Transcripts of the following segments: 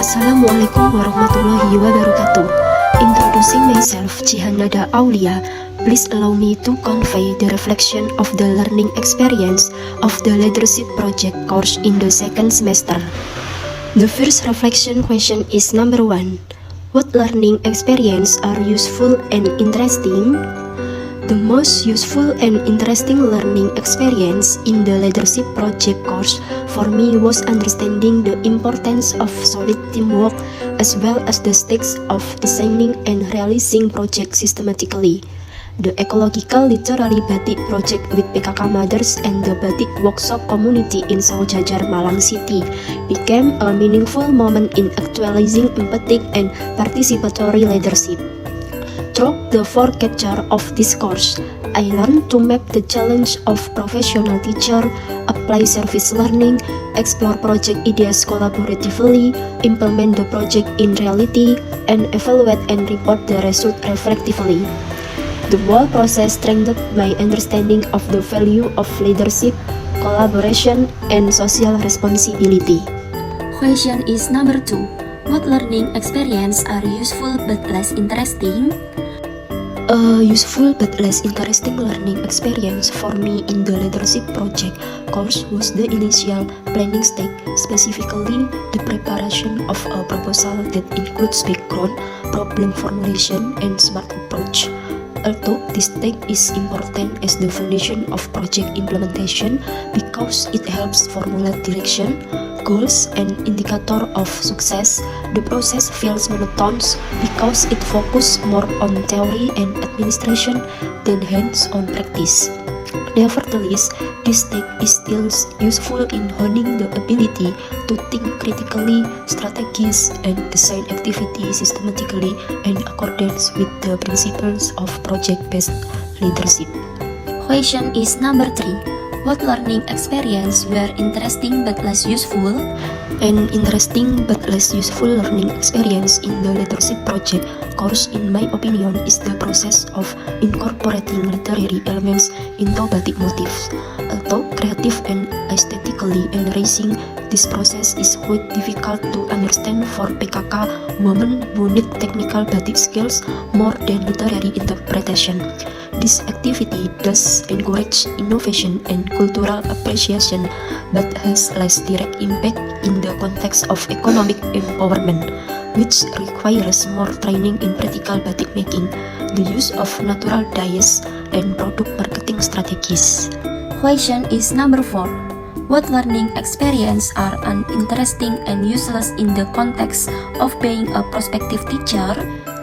Assalamualaikum warahmatullahi wabarakatuh. Introducing myself, Cihanada Aulia. Please allow me to convey the reflection of the learning experience of the leadership project course in the second semester. The first reflection question is number 1. What learning experience are useful and interesting? The most useful and interesting learning experience in the leadership project course for me was understanding the importance of solid teamwork as well as the stakes of designing and realizing projects systematically. The ecological literary batik project with PKK Mothers and the batik workshop community in Saujajar, Malang City became a meaningful moment in actualizing empathic and participatory leadership. Through the forecasture of this course, I learned to map the challenge of professional teacher, apply service learning, explore project ideas collaboratively, implement the project in reality, and evaluate and report the result reflectively. The whole process strengthened my understanding of the value of leadership, collaboration, and social responsibility. Question is number 2. What learning experience are useful but less interesting? A useful but less interesting learning experience for me in the leadership project course was the initial planning stage, specifically the preparation of a proposal that includes background, problem formulation, and smart approach. Although this stage is important as the foundation of project implementation because it helps formulate direction, goals, and indicator of success, the process feels monotonous because it focuses more on theory and administration than hands-on practice. Nevertheless, this stage is still useful in honing the ability to think critically, strategize, and design activity systematically in accordance with the principles of project-based leadership. Question is number 3. What learning experience were interesting but less useful? An interesting but less useful learning experience in the leadership project course, in my opinion, is the process of incorporating literary elements into batik motifs. Although creative and aesthetically enriching, this process is quite difficult to understand for PKK women who need technical batik skills more than literary interpretation. This activity does encourage innovation and cultural appreciation, but has less direct impact in the context of economic empowerment, which requires more training in practical batik making, the use of natural dyes, and product marketing strategies. Question is number 4. What learning experience are uninteresting and useless in the context of being a prospective teacher?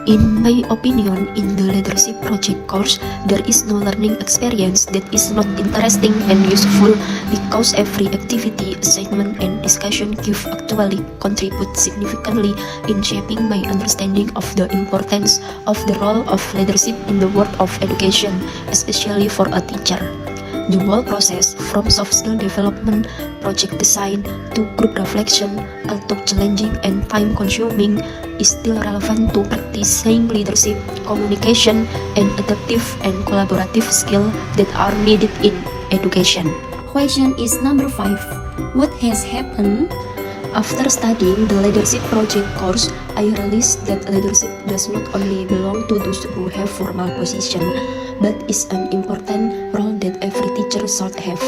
In my opinion, in the leadership project course, there is no learning experience that is not interesting and useful because every activity, assignment, and discussion actually contribute significantly in shaping my understanding of the importance of the role of leadership in the world of education, especially for a teacher. The whole process, from soft skill development, project design, to group reflection, although challenging and time-consuming, is still relevant to practicing leadership, communication, and adaptive and collaborative skills that are needed in education. Question is number 5. What has happened? After studying the leadership project course, I realized that leadership does not only belong to those who have formal position, but is an important role that every teacher should have.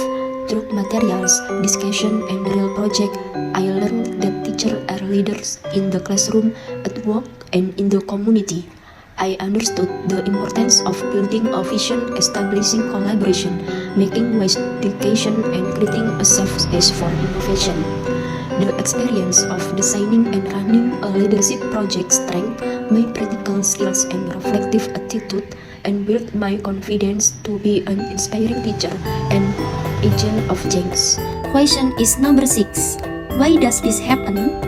Through materials, discussion, and real project, I learned that teachers are leaders in the classroom, at work, and in the community. I understood the importance of building a vision, establishing collaboration, making wise dedication, and creating a safe space for innovation. The experience of designing and running a leadership project strengthened my practical skills and reflective attitude, and built my confidence to be an inspiring teacher and agent of change. Question is number 6. Why does this happen?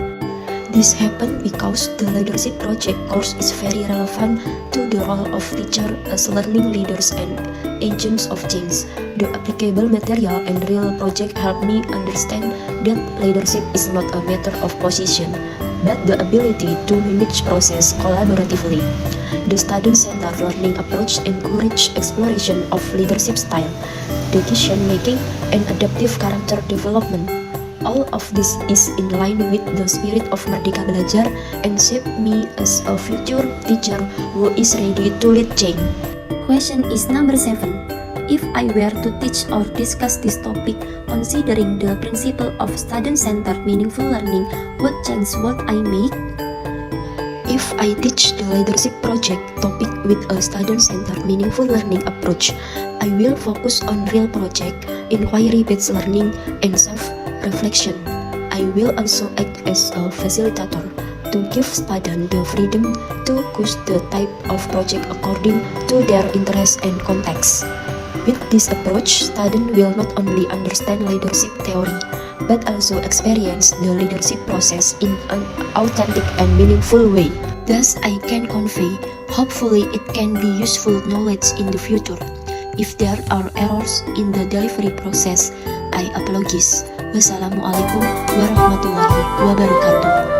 This happened because the leadership project course is very relevant to the role of teacher as learning leaders and agents of change. The applicable material and real project helped me understand that leadership is not a matter of position, but the ability to manage process collaboratively. The student-centered learning approach encourages exploration of leadership style, decision-making, and adaptive character development. All of this is in line with the spirit of Merdeka Belajar and shape me as a future teacher who is ready to lead change. Question is number 7. If I were to teach or discuss this topic considering the principle of student-centered meaningful learning, what change would I make? If I teach the leadership project topic with a student-centered meaningful learning approach, I will focus on real project, inquiry-based learning, and self-reflection. I will also act as a facilitator to give students the freedom to choose the type of project according to their interests and context. With this approach, students will not only understand leadership theory, but also experience the leadership process in an authentic and meaningful way. Thus, I can convey, hopefully it can be useful knowledge in the future. If there are errors in the delivery process, I apologize. Wassalamualaikum warahmatullahi wabarakatuh.